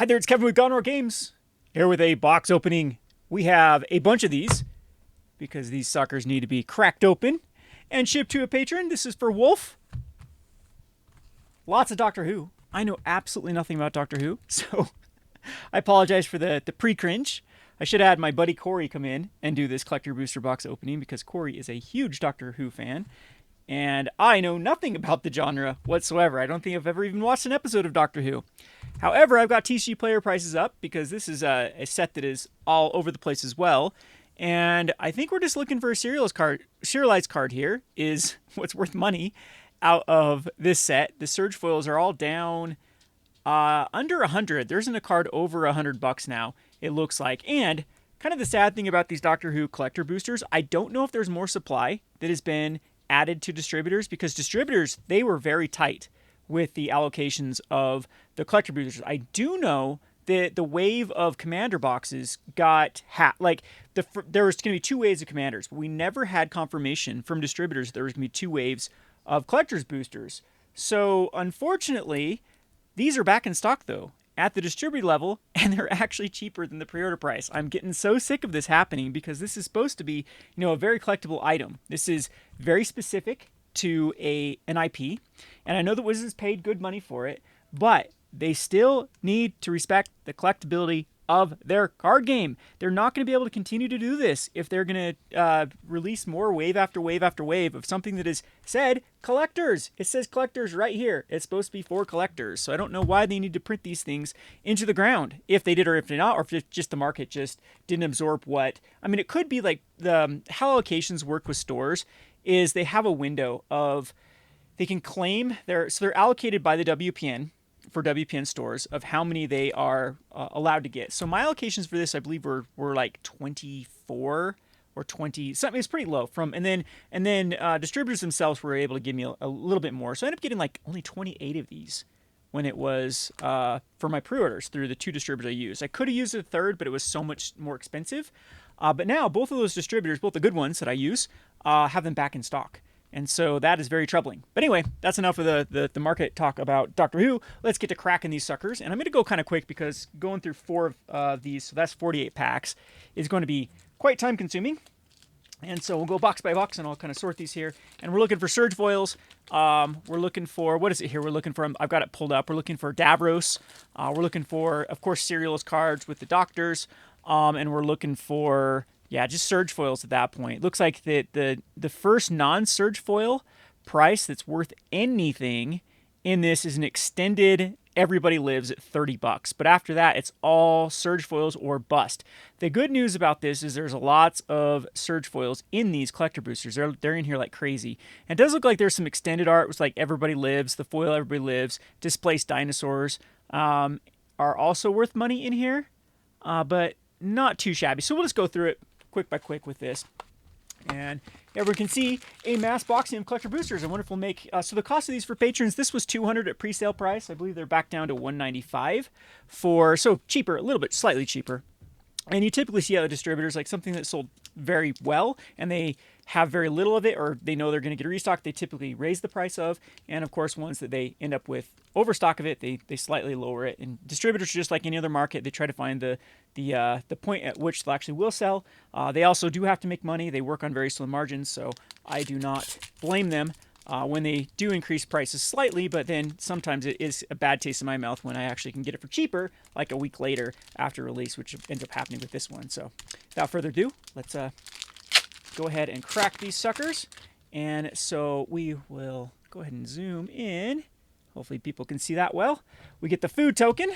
Hi there, it's Kevin with Gonor Games. Here with a box opening. We have a bunch of these because these suckers need to be cracked open and shipped to a patron. This is for Wolf. Lots of Doctor Who. I know absolutely nothing about Doctor Who, so I apologize for the pre-cringe. I should have had my buddy Corey come in and do this collector booster box opening because Corey is a huge Doctor Who fan. And I know nothing about the genre whatsoever. I don't think I've ever even watched an episode of Doctor Who. However, I've got TCG player prices up because this is a set that is all over the place as well. And I think we're just looking for a serialized card here is what's worth money out of this set. The Surge foils are all down under 100. There isn't a card over $100 now, it looks like. And kind of the sad thing about these Doctor Who collector boosters, I don't know if there's more supply that has been added to distributors because distributors, they were very tight with the allocations of the collector boosters. I do know that the wave of commander boxes got there was going to be two waves of commanders, but we never had confirmation from distributors that there was going to be two waves of collectors boosters. So unfortunately, these are back in stock though at the distributor level, and they're actually cheaper than the pre-order price. I'm getting so sick of this happening because this is supposed to be, a very collectible item. This is very specific to an IP, and I know that Wizards paid good money for it, but they still need to respect the collectability of their card game. They're not going to be able to continue to do this if they're going to release more wave after wave after wave of something that is said collectors. It says collectors right here. It's supposed to be for collectors. So I don't know why they need to print these things into the ground, if they did or if they not, or if just the market just didn't absorb what. I mean, it could be like how allocations work with stores is they have a window of they can claim they're allocated by the WPN for WPN stores of how many they are allowed to get. So my allocations for this, I believe, were like 24 or 20 something. It's pretty low and then distributors themselves were able to give me a little bit more. So I ended up getting like only 28 of these when it was for my pre-orders through the two distributors I used. I could have used a third, but it was so much more expensive. But now both of those distributors, both the good ones that I use, have them back in stock. And so that is very troubling. But anyway, that's enough of the market talk about Doctor Who. Let's get to cracking these suckers. And I'm going to go kind of quick because going through 4 of these, so that's 48 packs, is going to be quite time consuming. And so we'll go box by box and I'll kind of sort these here. And we're looking for Surge foils. We're looking for, what is it here? We're looking for, I've got it pulled up. We're looking for Davros. We're looking for, of course, serialist cards with the Doctors. And we're looking for, just Surge foils at that point. Looks like the first non-Surge foil price that's worth anything in this is an extended Everybody Lives at $30. But after that, it's all Surge foils or bust. The good news about this is there's lots of Surge foils in these collector boosters. They're in here like crazy. And it does look like there's some extended art. It was like Everybody Lives, the foil Everybody Lives, Displaced Dinosaurs are also worth money in here, but not too shabby. So we'll just go through it quick by quick with this. And everyone can see a mass boxing of collector boosters. I wonder if we'll make so the cost of these for patrons, this was $200 at pre-sale price. I believe they're back down to $195 so cheaper, a little bit slightly cheaper. And you typically see other distributors like something that sold very well and they have very little of it, or they know they're going to get a restock, they typically raise the price of. And of course, ones that they end up with overstock of it, they slightly lower it. And distributors are just like any other market. They try to find the point at which they actually will sell. They also do have to make money. They work on very slim margins, so I do not blame them when they do increase prices slightly, but then sometimes it is a bad taste in my mouth when I actually can get it for cheaper, like a week later after release, which ends up happening with this one. So without further ado, let's go ahead and crack these suckers. And so we will go ahead and zoom in. Hopefully people can see that well. We get the food token,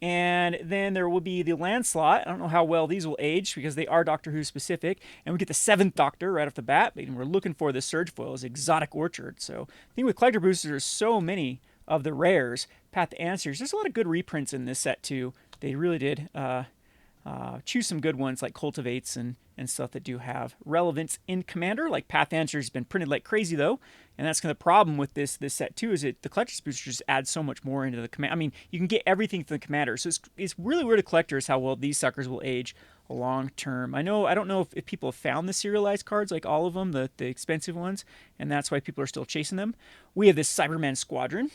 and then there will be the Lancelot. I don't know how well these will age because they are Doctor Who specific. And we get the 7th Doctor right off the bat. And we're looking for the Surge foils, Exotic Orchard. So I think with collector boosters, there's so many of the rares. Path to Answers. There's a lot of good reprints in this set too. They really did choose some good ones like Cultivates and stuff that do have relevance in Commander. Like Path Answers has been printed like crazy though, and that's kind of the problem with this set too. Is it the collector's boosters just add so much more into the command. I mean, you can get everything from the Commander, so it's really weird to collectors how well these suckers will age long term. I don't know if people have found the serialized cards, like all of them, the expensive ones, and that's why people are still chasing them. We have this Cyberman Squadron.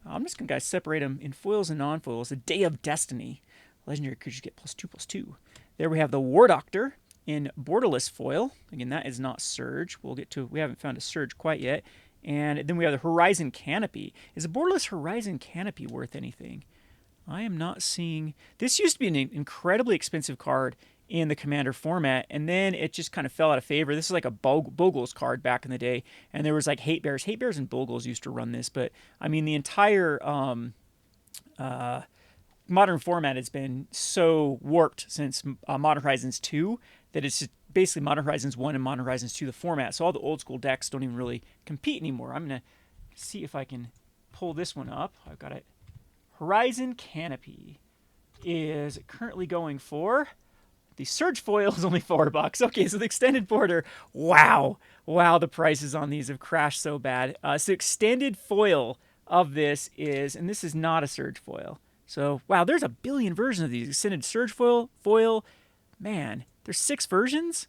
I'm just going to guys separate them in foils and non-foils. The Day of Destiny. Legendary creatures get +2/+2. There we have the War Doctor in borderless foil. Again, that is not Surge. We'll get to. We haven't found a Surge quite yet. And then we have the Horizon Canopy. Is a borderless Horizon Canopy worth anything? I am not seeing. This used to be an incredibly expensive card in the Commander format, and then it just kind of fell out of favor. This is like a Bogles card back in the day, and there was like Hate Bears. Hate Bears and Bogles used to run this, but I mean the entire modern format has been so warped since Modern Horizons 2 that it's just basically Modern Horizons 1 and Modern Horizons 2 the format. So all the old school decks don't even really compete anymore. I'm going to see if I can pull this one up. I've got it. Horizon Canopy is currently going for. The Surge foil is only $4. Okay, so the extended border. Wow, the prices on these have crashed so bad. So extended foil of this is, and this is not a Surge foil. So wow, there's a billion versions of these. Extended Surge foil. Man, there's 6 versions.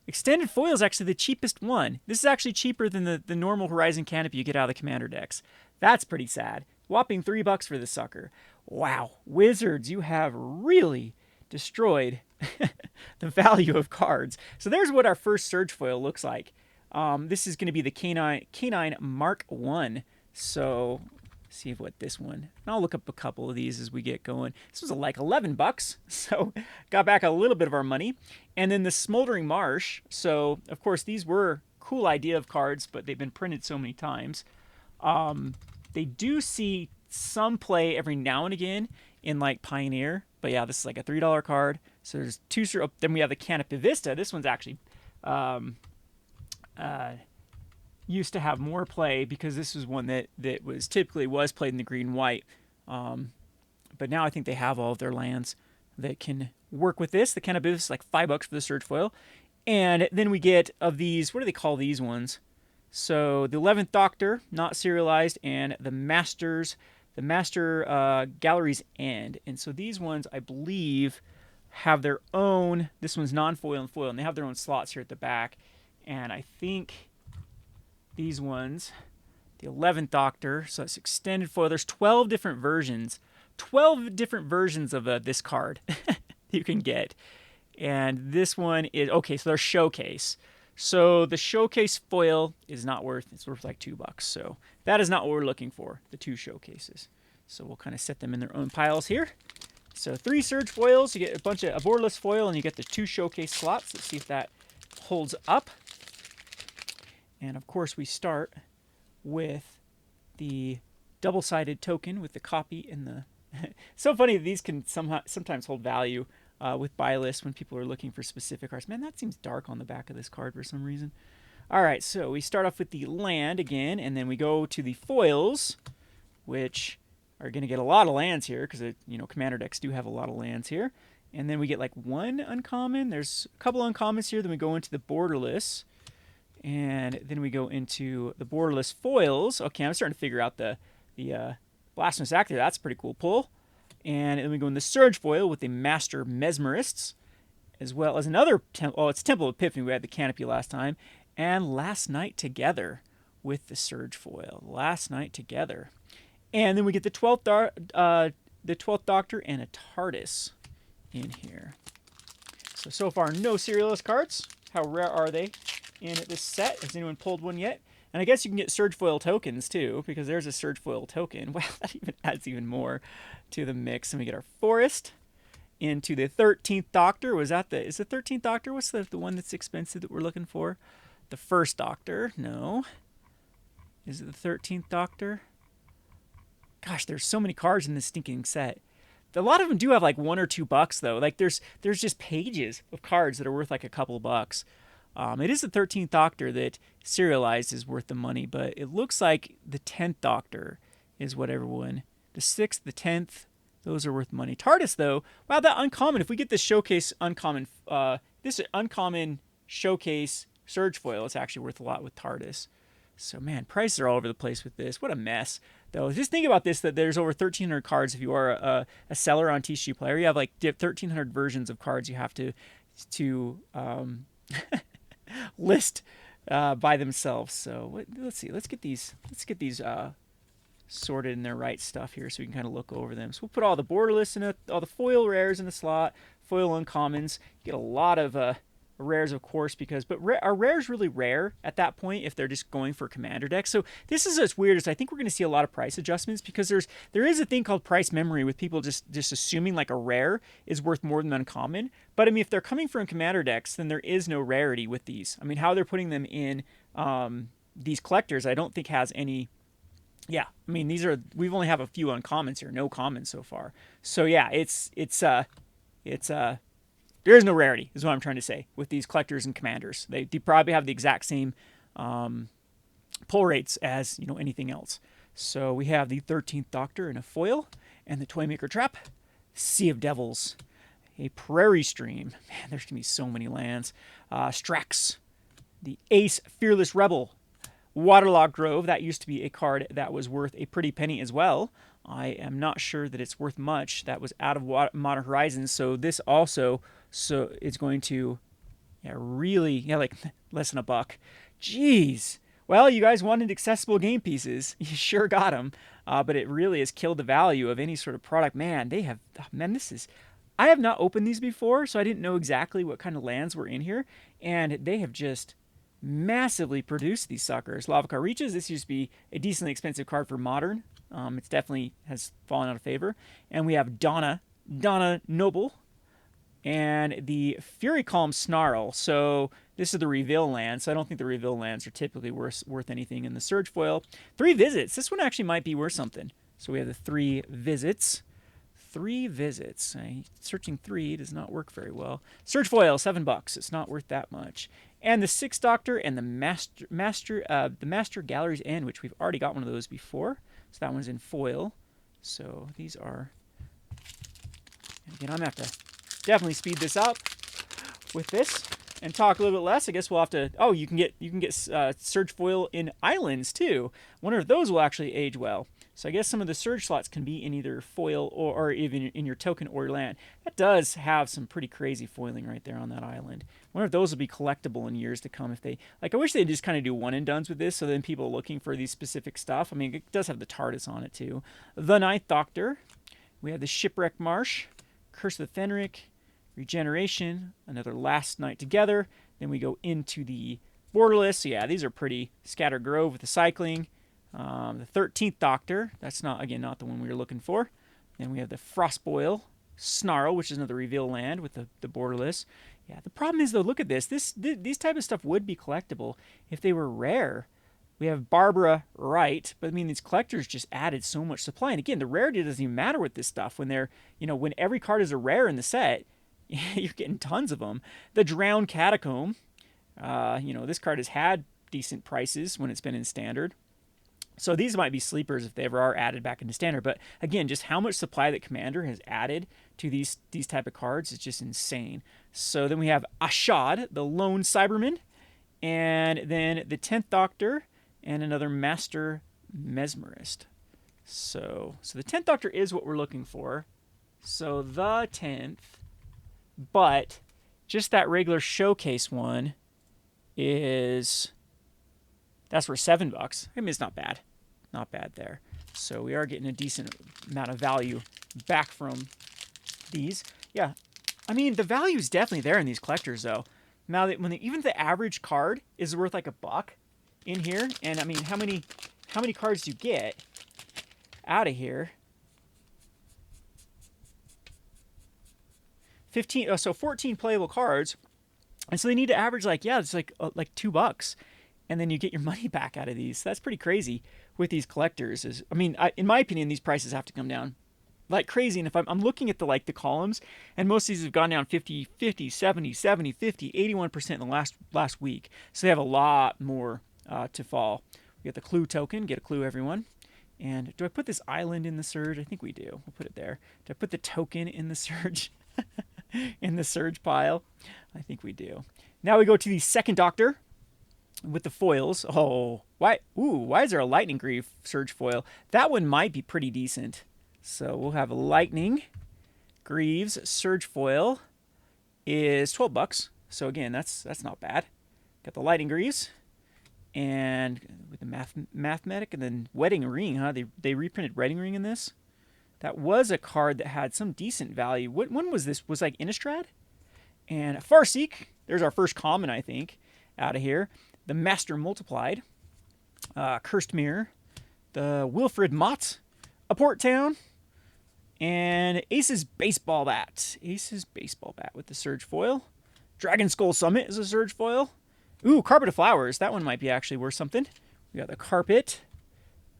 Extended foil is actually the cheapest one. This is actually cheaper than the normal Horizon Canopy you get out of the Commander decks. That's pretty sad. Whopping $3 for this sucker. Wow, Wizards, you have really destroyed the value of cards. So there's what our first Surge foil looks like. This is going to be the Canine Mark 1. So see what this one. And I'll look up a couple of these as we get going. This was like $11, so got back a little bit of our money. And then the Smoldering Marsh. So of course these were cool idea of cards, but they've been printed so many times. They do see some play every now and again in like Pioneer, but yeah, this is like a $3 card. So there's 2. Then we have the Canopy Vista. This one's actually used to have more play because this was one that was typically played in the green-white. But now I think they have all of their lands that can work with this. The Canopy Vista is like $5 for the Surge foil. And then we get of these, what do they call these ones? So the 11th Doctor, not serialized, and the Master Gallery's End. And so these ones, I believe, have their own. This one's non-foil and foil, and they have their own slots here at the back. And I think these ones, the 11th Doctor, so it's extended foil. There's 12 different versions. 12 different versions of this card you can get. And this one is, okay, so there's Showcase. So the Showcase foil is not worth, it's worth like $2. So that is not what we're looking for, the 2 showcases. So we'll kind of set them in their own piles here. So 3 Surge foils, you get a bunch of a borderless foil, and you get the 2 showcase slots. Let's see if that holds up. And of course we start with the double-sided token with the copy and the... So funny, these can sometimes hold value with buy lists when people are looking for specific cards. Man, that seems dark on the back of this card for some reason. All right, so we start off with the land again, and then we go to the foils, which are going to get a lot of lands here because, Commander decks do have a lot of lands here. And then we get like 1 uncommon. There's a couple uncommons here. Then we go into the borderless, and then we go into the borderless foils. Okay, I'm starting to figure out the Blasphemous Actor. That's a pretty cool pull. And then we go in the Surge foil with the Master Mesmerists, as well as another it's Temple of Epiphany. We had the Canopy last time. And Last Night Together with the Surge foil. Last Night Together. And then we get the 12th Doctor and a TARDIS in here. So far, no serialist cards. How rare are they in this set? Has anyone pulled one yet? And I guess you can get Surge foil tokens too, because there's a Surge foil token. Wow, that even adds even more to the mix. And we get our Forest into the 13th Doctor. Is the 13th Doctor? What's the one that's expensive that we're looking for? The first Doctor. No. Is it the 13th Doctor? Gosh, there's so many cards in this stinking set. A lot of them do have like $1 or $2 though. Like there's just pages of cards that are worth like a couple bucks. It is the 13th Doctor that serialized is worth the money, but it looks like the 10th Doctor is what everyone. The 6th, the 10th, those are worth money. TARDIS though, wow, that uncommon. If we get this showcase uncommon, this uncommon showcase Surge foil, it's actually worth a lot with TARDIS. So man, prices are all over the place with this. What a mess, though. Just think about this: that there's over 1,300 cards. If you are a seller on TCG Player, you have like 1,300 versions of cards you have to list by themselves. So let's see. Let's get these sorted in their right stuff here so we can kind of look over them. So we'll put all the borderless in all the foil rares in the slot, foil uncommons. You get a lot of rares, of course, but are rares really rare at that point if they're just going for commander decks? So this is what's weird, is I think we're going to see a lot of price adjustments, because there is a thing called price memory with people just assuming like a rare is worth more than uncommon. But I mean, if they're coming from commander decks, then there is no rarity with these. I mean, how they're putting them in these collectors, I don't think has any. Yeah, I mean, we've only have a few uncommons here, no commons so far. So yeah, it's there is no rarity, is what I'm trying to say, with these collectors and commanders. They probably have the exact same pull rates as anything else. So we have the 13th Doctor in a foil, and the Toymaker Trap, Sea of Devils, a Prairie Stream. Man, there's gonna be so many lands. Strax, the Ace Fearless Rebel, Waterlogged Grove. That used to be a card that was worth a pretty penny as well. I am not sure that it's worth much. That was out of Modern Horizons, so this also, it's going to, really, like less than $1. Jeez. Well, you guys wanted accessible game pieces. You sure got them, but it really has killed the value of any sort of product. Man, I have not opened these before, so I didn't know exactly what kind of lands were in here, and they have just massively produced these suckers. Lavacar Reaches, this used to be a decently expensive card for Modern. It's definitely has fallen out of favor. And we have Donna Noble, and the Fury Calm Snarl. So this is the reveal land, so I don't think the reveal lands are typically worth anything in the Surge Foil. 3 Visits. This one actually might be worth something. So we have the 3 Visits. 3 Visits. Searching 3 does not work very well. Surge Foil, $7. It's not worth that much. And the 6th Doctor and the Master Gallery's End, which we've already got one of those before. So that one's in foil. So these are. Again, I'm gonna have to definitely speed this up with this and talk a little bit less. I guess we'll have to. Oh, you can get Surge Foil in Islands too. Wonder if those will actually age well. So I guess some of the Surge slots can be in either foil or even in your token or your land. That does have some pretty crazy foiling right there on that island. Wonder if those will be collectible in years to come. If they I wish they'd just kind of do one and dones with this, so then people looking for these specific stuff. I mean, it does have the TARDIS on it too. The 9th Doctor. We have the Shipwreck Marsh, Curse of the Fenric, Regeneration, another Last Night Together. Then we go into the Borderless. So yeah, these are pretty. Scattered Grove with the cycling. The 13th Doctor. That's not the one we were looking for. Then we have the Frostboil Snarl, which is another reveal land with the Borderless. Yeah, the problem is though, look at this. These type of stuff would be collectible if they were rare. We have Barbara Wright, but I mean, these collectors just added so much supply. And again, the rarity doesn't even matter with this stuff. When when every card is a rare in the set, you're getting tons of them. The Drowned Catacomb. This card has had decent prices when it's been in Standard. So these might be sleepers if they ever are added back into Standard. But again, just how much supply that Commander has added to these type of cards is just insane. So then we have Ashad, the Lone Cyberman, and then the 10th Doctor, and another Master Mesmerist. So the 10th Doctor is what we're looking for. So the 10th, but just that regular showcase one that's for $7. I mean, it's not bad. Not bad there. So we are getting a decent amount of value back from these. Yeah. I mean, the value is definitely there in these collectors, though. Now, that even the average card is worth like $1 in here, and I mean, how many cards do you get out of here? 15. So 14 playable cards, and so they need to average it's like $2. And then you get your money back out of these. That's pretty crazy with these collectors. In my opinion, these prices have to come down like crazy. And if I'm looking at the columns, and most of these have gone down 50, 70, 50, 81% in the last week. So they have a lot more to fall. We got the Clue token. Get a clue, everyone. And do I put this island in the Surge? I think we do. We'll put it there. Do I put the token in the Surge? In the Surge pile? I think we do. Now we go to the 2nd Doctor. With the foils. Oh, why is there a Lightning Greave Surge foil? That one might be pretty decent. So we'll have a Lightning Greaves Surge foil is $12. So again, that's not bad. Got the Lightning Greaves. And with the mathematic and then wedding ring, huh? They reprinted wedding ring in this. That was a card that had some decent value. What one was this? Was like Innistrad? And Farseek, there's our first common, I think, out of here. The Master Multiplied, Cursed Mirror, the Wilfred Mott, a Port Town, and Ace's Baseball Bat. Ace's Baseball Bat with the Surge Foil. Dragon Skull Summit is a Surge Foil. Ooh, Carpet of Flowers. That one might be actually worth something. We got the Carpet.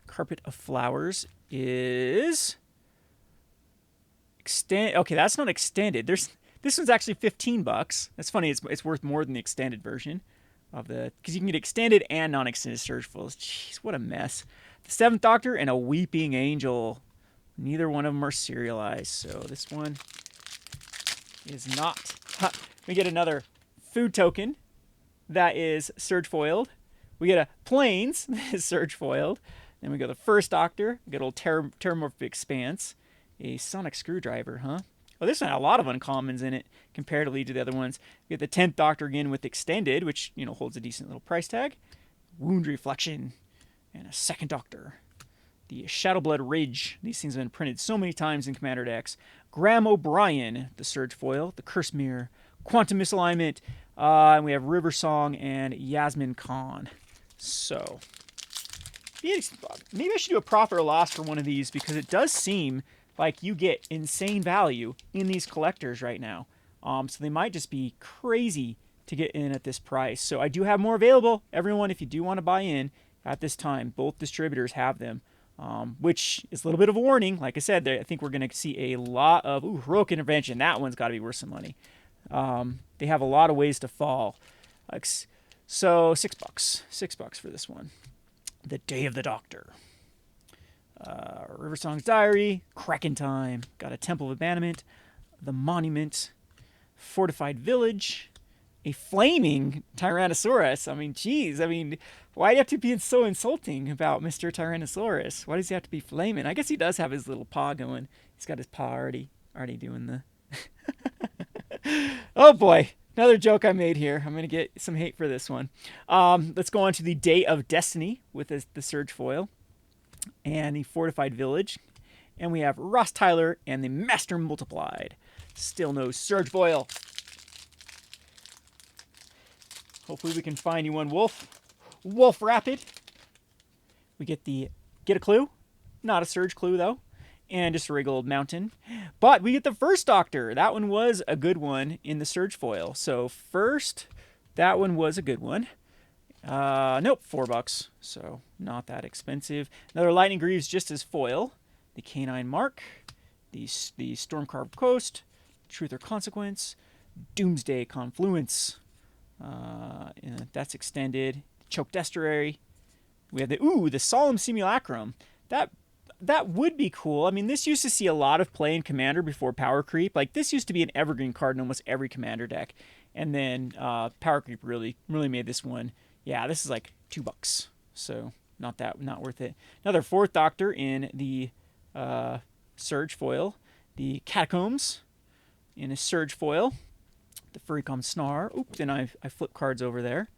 Carpet of Flowers is... Okay, that's not extended. This one's actually $15. That's funny. It's worth more than the extended version of the, because you can get extended and non-extended Surge Foils. Jeez, what a mess. The Seventh Doctor and a Weeping Angel. Neither one of them are serialized, so this one is not. We get another food token that is Surge Foiled. We get a Plains that is Surge Foiled. Then we go the First Doctor. We get a little Terramorphic Expanse. A Sonic Screwdriver, huh? Well, this one had a lot of uncommons in it comparatively to the other ones. We get the 10th Doctor again with Extended, which, holds a decent little price tag. Wound Reflection. And a Second Doctor. The Shadowblood Ridge. These things have been printed so many times in Commander decks. Graham O'Brien, the Surge Foil. The Curse Mirror. Quantum Misalignment. And we have River Song and Yasmin Khan. So, maybe I should do a profit or loss for one of these, because it does seem like you get insane value in these collectors right now. So they might just be crazy to get in at this price. So I do have more available. Everyone, if you do want to buy in at this time, both distributors have them, which is a little bit of a warning. Like I said, I think we're going to see a lot of... Ooh, Heroic Intervention. That one's got to be worth some money. They have a lot of ways to fall. So $6. $6 for this one. The Day of the Doctor. Riversong's Diary, Kraken Time, got a Temple of Abandonment, the Monument, Fortified Village, a Flaming Tyrannosaurus. I mean, geez, why do you have to be so insulting about Mr. Tyrannosaurus? Why does he have to be flaming? I guess he does have his little paw going. He's got his paw already doing the... Oh boy, another joke I made here. I'm going to get some hate for this one. Let's go on to the Day of Destiny with the Surge Foil. And the Fortified Village. And we have Ross Tyler and the Master Multiplied. Still no Surge Foil. Hopefully we can find you one, Wolf. Wolf Rapid. We get a clue. Not a Surge clue, though. And just a regular old mountain. But we get the First Doctor. That one was a good one in the Surge Foil. So first, that one was a good one. Nope, $4, so not that expensive. Another Lightning Greaves just as foil. The Canine Mark, the Stormcarved Coast, Truth or Consequence, Doomsday Confluence. That's extended. Choked Estuary. We have the Solemn Simulacrum. That would be cool. I mean, this used to see a lot of play in Commander before Power Creep. Like, this used to be an evergreen card in almost every Commander deck. And then Power Creep really made this one. Yeah, this is like $2, so not worth it. Another Fourth Doctor in the Surge Foil, the Catacombs in a Surge Foil, the Furrycom Snar. Oop, then I flip cards over there,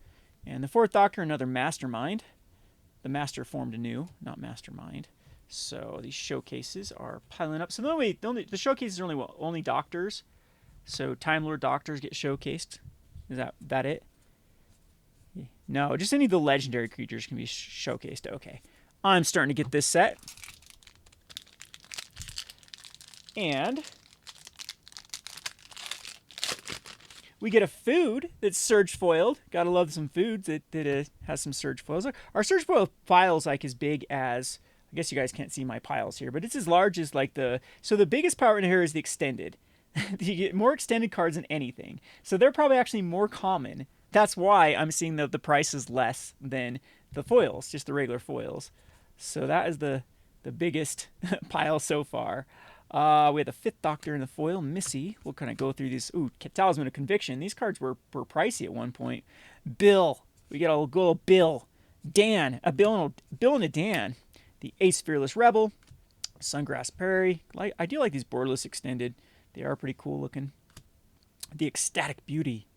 and the Fourth Doctor, another Mastermind. The Master formed anew, not Mastermind. So these showcases are piling up. So the showcases are only Doctors. So Time Lord Doctors get showcased. Is that it? No, just any of the legendary creatures can be showcased. Okay. I'm starting to get this set. And we get a food that's Surge Foiled. Gotta love some foods that has some Surge Foils. Our Surge Foil pile's like as big as... I guess you guys can't see my piles here, but it's as large as like the... So the biggest power in here is the Extended. You get more extended cards than anything. So they're probably actually more common. That's why I'm seeing the price is less than the foils, just the regular foils. So that is the biggest pile so far. We have the Fifth Doctor in the foil, Missy. We'll kind of go through these. Ooh, Talisman of Conviction. These cards were pricey at one point. Bill. We get a good old Bill. Dan. A Bill and a Dan. The Ace Fearless Rebel. Sungrass Prairie. I do like these borderless extended. They are pretty cool looking. The Ecstatic Beauty.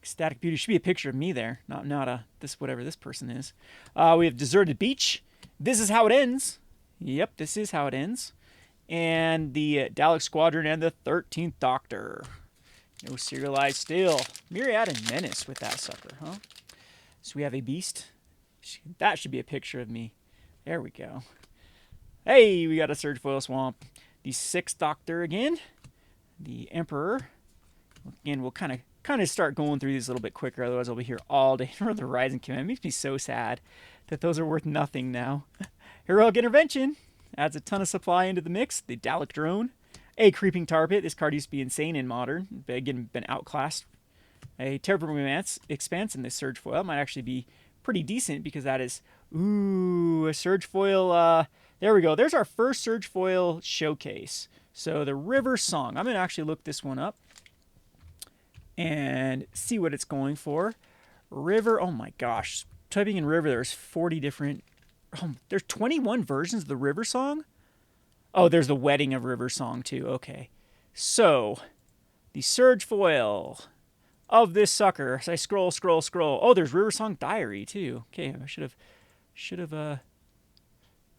Ecstatic Beauty. Should be a picture of me there, not this whatever this person is. We have Deserted Beach. This is how it ends. Yep, this is how it ends. And the Dalek Squadron and the 13th Doctor. No serialized still. Myriad and Menace with that sucker, huh? So we have a Beast. That should be a picture of me. There we go. Hey, we got a Surge Foil Swamp. The 6th Doctor again. The Emperor. Again, we'll kind of start going through these a little bit quicker, otherwise I'll be here all day for the Rising Command. It makes me so sad that those are worth nothing now. Heroic Intervention adds a ton of supply into the mix. The Dalek Drone. A Creeping Tar Pit. This card used to be insane in Modern, but again, been outclassed. A Terraforming Expanse in this Surge Foil. Might actually be pretty decent because that is, a Surge Foil. There we go. There's our first Surge Foil showcase. So the River Song. I'm going to actually look this one up and see what it's going for. River, oh my gosh. Typing in River, there's 40 different, there's 21 versions of the River Song? Oh, there's the Wedding of River Song too, okay. So, the Surge Foil of this sucker. So I scroll. Oh, there's River Song Diary too. Okay, I should have,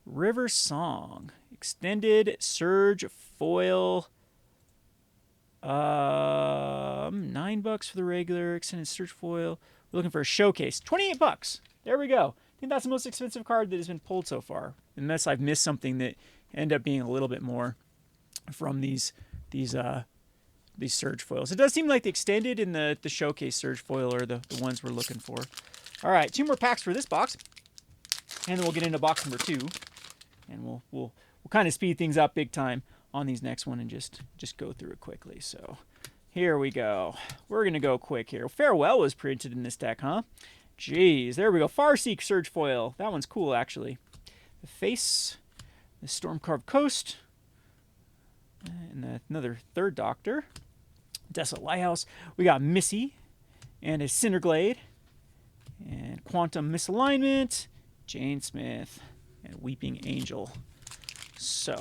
River Song. Extended Surge Foil. $9 for the regular extended Surge Foil. We're looking for a showcase. $28. There we go. I think that's the most expensive card that has been pulled so far, unless I've missed something that end up being a little bit more from these Surge Foils. It does seem like the extended and the showcase Surge Foil are the ones we're looking for. All right, 2 more packs for this box, and then we'll get into box number 2, and we'll kind of speed things up big time on these next one and just go through it quickly. So here we go. We're going to go quick here. Farewell was printed in this deck, huh? Jeez, there we go. Farseek Surge Foil. That one's cool, actually. The Face, the Storm-Carved Coast, and another 3rd Doctor. Desolate Lighthouse. We got Missy and a Cinderglade, and Quantum Misalignment, Jane Smith, and Weeping Angel. So,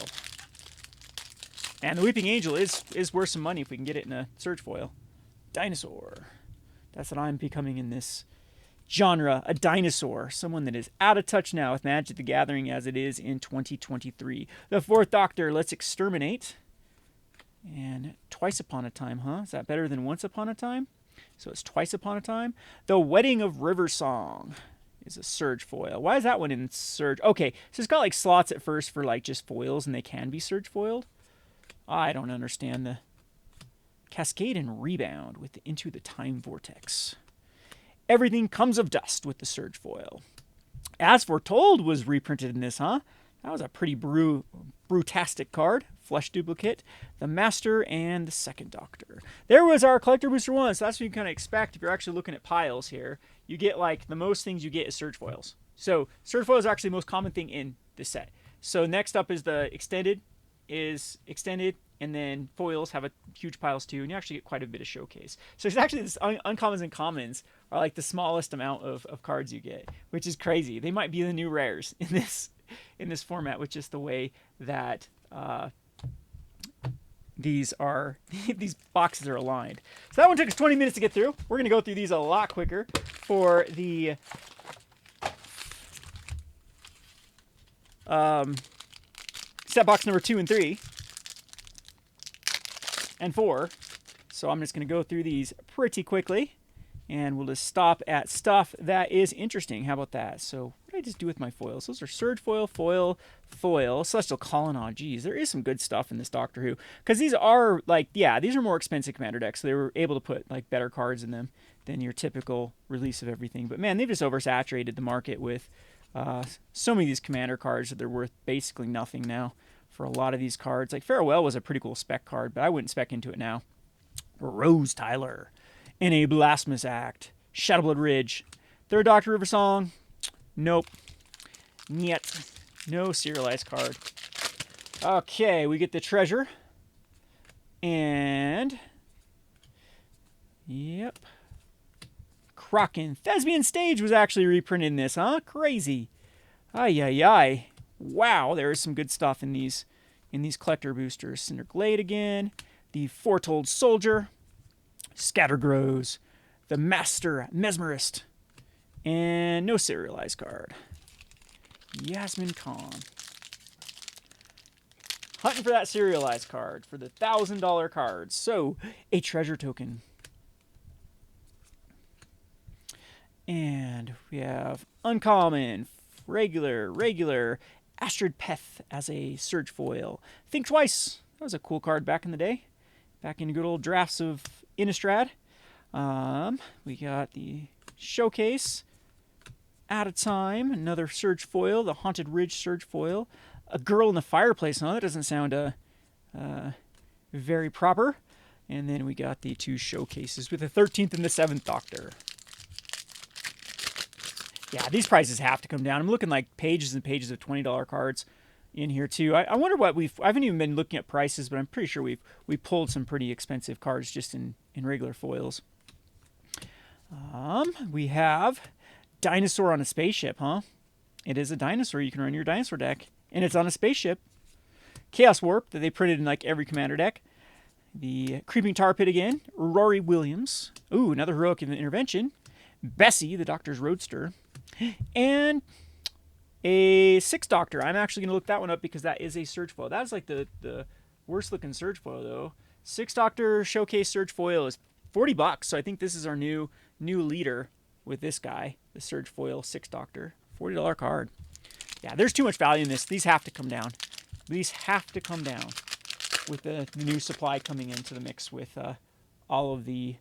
and the Weeping Angel is worth some money if we can get it in a Surge Foil. Dinosaur. That's what I'm becoming in this genre, a dinosaur. Someone that is out of touch now with Magic the Gathering as it is in 2023. The 4th Doctor, let's exterminate. And Twice Upon a Time, huh? Is that better than Once Upon a Time? So it's Twice Upon a Time. The Wedding of River Song is a Surge Foil. Why is that one in Surge? Okay, so it's got like slots at first for like just foils, and they can be Surge Foiled. I don't understand the Cascade and Rebound with the Into the Time Vortex. Everything Comes of Dust with the Surge Foil. As Foretold was reprinted in this, huh? That was a pretty brutastic card. Flesh Duplicate, the Master, and the 2nd Doctor. There was our Collector Booster 1, so that's what you kind of expect if you're actually looking at piles here. You get like, the most things you get is Surge Foils. So Surge Foil is actually the most common thing in this set. So next up is the Extended, and then foils have a huge piles too, and you actually get quite a bit of showcase. So it's actually this uncommons and commons are like the smallest amount of cards you get, which is crazy. They might be the new rares in this format, which is the way that these boxes are aligned. So that one took us 20 minutes to get through. We're going to go through these a lot quicker for the set box number 2 and 3 and 4. So I'm just going to go through these pretty quickly, and we'll just stop at stuff that is interesting. How about that? So what did I just do with my foils? Those are Surge Foil, Foil, Celestial Colonnade. Geez, there is some good stuff in this Doctor Who. Because these are, like, yeah, these are more expensive Commander decks, so they were able to put, like, better cards in them than your typical release of everything. But, man, they've just oversaturated the market with so many of these Commander cards that they're worth basically nothing now for a lot of these cards. Like, Farewell was a pretty cool spec card, but I wouldn't spec into it now. Rose Tyler. In a Blasphemous Act. Shadowblood Ridge. 3rd Doctor River Song. Nope. Niet. No serialized card. Okay, we get the Treasure. And... yep. Kraken. Thespian Stage was actually reprinted in this, huh? Crazy. Ay, ay, ay. Wow, there is some good stuff in these collector boosters. Cinderglade again. The Foretold Soldier. Scattergrows. the Master Mesmerist. And no serialized card. Yasmin Khan. Hunting for that serialized card for the $1,000 cards. So, a treasure token. And we have uncommon, regular, Astrid Peth as a Surge foil. Think Twice. That was a cool card back in the day. Back in good old drafts of Innistrad. We got the Showcase. Out of Time. Another Surge foil. The Haunted Ridge Surge foil. A Girl in the Fireplace. No, that doesn't sound very proper. And then we got the 2 Showcases with the 13th and the 7th Doctor. Yeah, these prices have to come down. I'm looking like pages and pages of $20 cards in here too. I wonder what I haven't even been looking at prices, but I'm pretty sure we pulled some pretty expensive cards just in regular foils. We have Dinosaur on a Spaceship, huh? It is a dinosaur. You can run your dinosaur deck, and it's on a spaceship. Chaos Warp that they printed in like every commander deck. The Creeping Tar Pit again. Rory Williams. Ooh, another heroic intervention. Bessie, the Doctor's Roadster. And a 6th Doctor. I'm actually going to look that one up because that is a Surge foil. That's like the worst looking Surge foil though. 6th Doctor Showcase Surge foil is $40. So I think this is our new leader with this guy, the Surge foil 6th Doctor. $40 card. Yeah, there's too much value in this. These have to come down. These have to come down with the new supply coming into the mix with all of the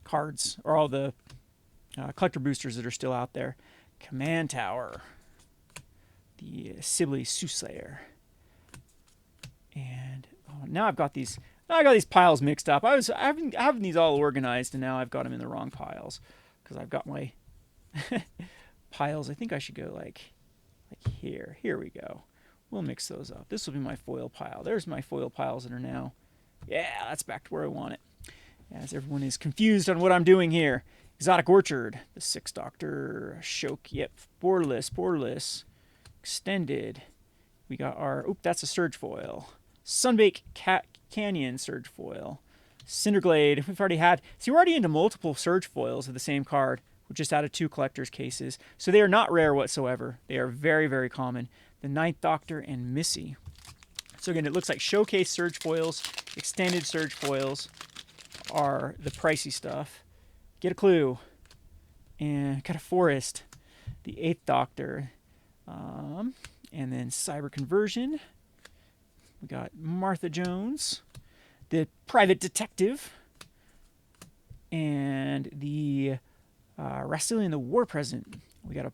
cards or all the collector boosters that are still out there. Command Tower, the Sibley Soothsayer, and now I've got these piles mixed up. I was having these all organized, and now I've got them in the wrong piles because I've got my piles. I think I should go like here. Here we go. We'll mix those up. This will be my foil pile. There's my foil piles that are now. Yeah, that's back to where I want it. As everyone is confused on what I'm doing here. Exotic Orchard, the 6th Doctor, Shoke, yep, borderless, extended. We got our, that's a Surge foil. Sunbake Canyon Surge foil. Cinderglade, we've already had, see, we're already into multiple Surge foils of the same card. We just added 2 collector's cases. So they are not rare whatsoever. They are very, very common. The 9th Doctor and Missy. So again, it looks like Showcase Surge foils, extended Surge foils are the pricey stuff. Get a Clue, and got a Forest, the 8th Doctor, and then Cyber Conversion. We got Martha Jones, the Private Detective, and the Rastilian the War President. We got a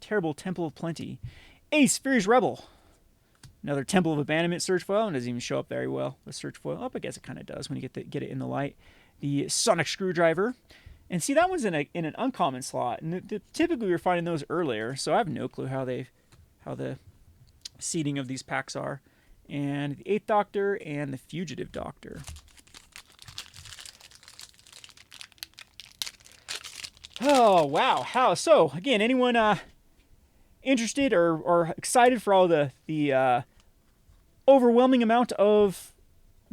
terrible Temple of Plenty, Ace Furious Rebel, another Temple of Abandonment Surge foil, and doesn't even show up very well with Surge foil. Oh, I guess it kind of does when you get it in the light. The Sonic Screwdriver. And see, that one's in an uncommon slot. And typically we were finding those earlier, so I have no clue how the seeding of these packs are. And the 8th Doctor and the Fugitive Doctor. Oh, wow. How? So, again, anyone interested or excited for all the overwhelming amount of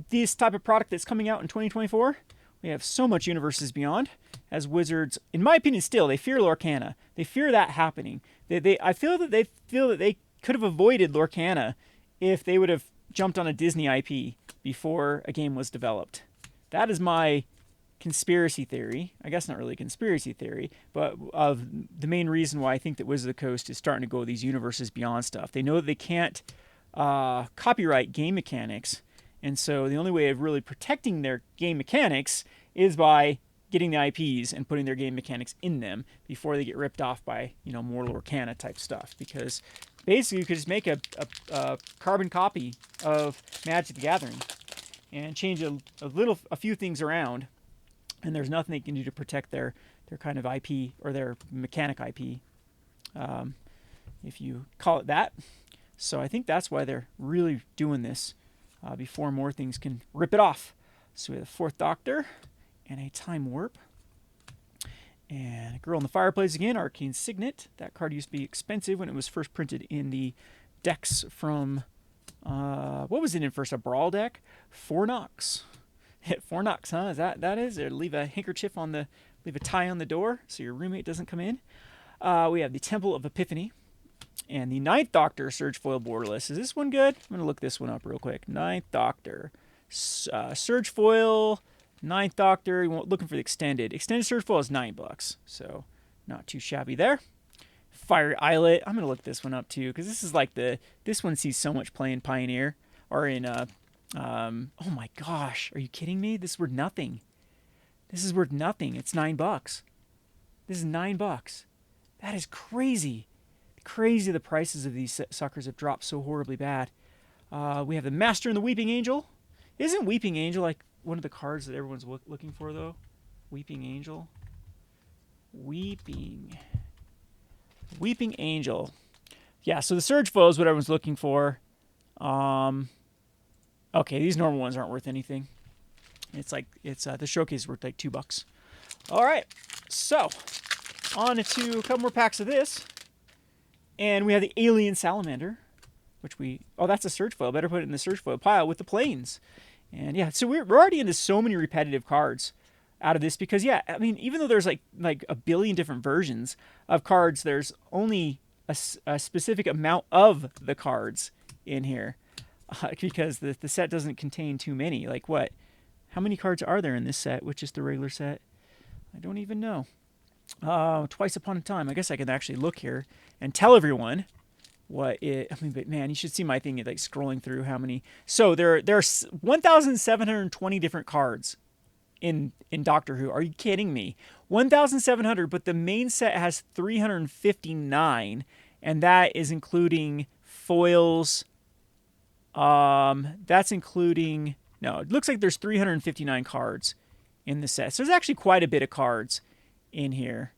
this type of product that's coming out in 2024? We have so much Universes Beyond. As Wizards, in my opinion, still, they fear Lorcana. They fear that happening. I feel that they could have avoided Lorcana if they would have jumped on a Disney IP before a game was developed. That is my conspiracy theory. I guess not really a conspiracy theory, but of the main reason why I think that Wizards of the Coast is starting to go these Universes Beyond stuff. They know that they can't copyright game mechanics, and so the only way of really protecting their game mechanics is by getting the IPs and putting their game mechanics in them before they get ripped off by, more Lorcana type stuff. Because basically you could just make a carbon copy of Magic the Gathering and change a few things around, and there's nothing they can do to protect their kind of IP or their mechanic IP, if you call it that. So I think that's why they're really doing this before more things can rip it off. So we have the 4th Doctor and a Time Warp. And a Girl in the Fireplace again, Arcane Signet. That card used to be expensive when it was first printed in the decks from, what was it in first? A Brawl deck? Fornox. Fornox, huh? Is that is? Or leave a handkerchief on the, leave a tie on the door so your roommate doesn't come in. We have the Temple of Epiphany and the Ninth Doctor Surge Foil Borderless. Is this one good? I'm going to look this one up real quick. Ninth Doctor. Surge Foil, Ninth Doctor. Looking for the extended. Extended Surge Foil is $9. So not too shabby there. Fiery Islet. I'm going to look this one up too because this is like this one sees so much play in Pioneer. Or in, oh my gosh. Are you kidding me? This is worth nothing. This is worth nothing. It's $9. This is $9. That is crazy. Crazy the prices of these suckers have dropped so horribly bad. We have the Master and the Weeping Angel. Isn't Weeping Angel like one of the cards that everyone's looking for though? Weeping Angel. Weeping Angel. Yeah, so the Surge Foil is what everyone's looking for. Okay, these normal ones aren't worth anything. It's like the showcase is worth like $2. All right, so on to a couple more packs of this. And we have the Alien Salamander, which that's a Surge Foil. Better put it in the Surge Foil pile with the planes. And yeah, so we're already into so many repetitive cards out of this because, yeah, I mean, even though there's like a billion different versions of cards, there's only a specific amount of the cards in here because the set doesn't contain too many. Like what? How many cards are there in this set, which is the regular set? I don't even know. Twice Upon a Time. I guess I can actually look here and tell everyone what it. I mean, but man, you should see my thing like scrolling through how many. So there are 1,720 different cards in Doctor Who. Are you kidding me? 1,700, but the main set has 359, and that is including foils. That's including. No, it looks like there's 359 cards in the set. So there's actually quite a bit of cards in here.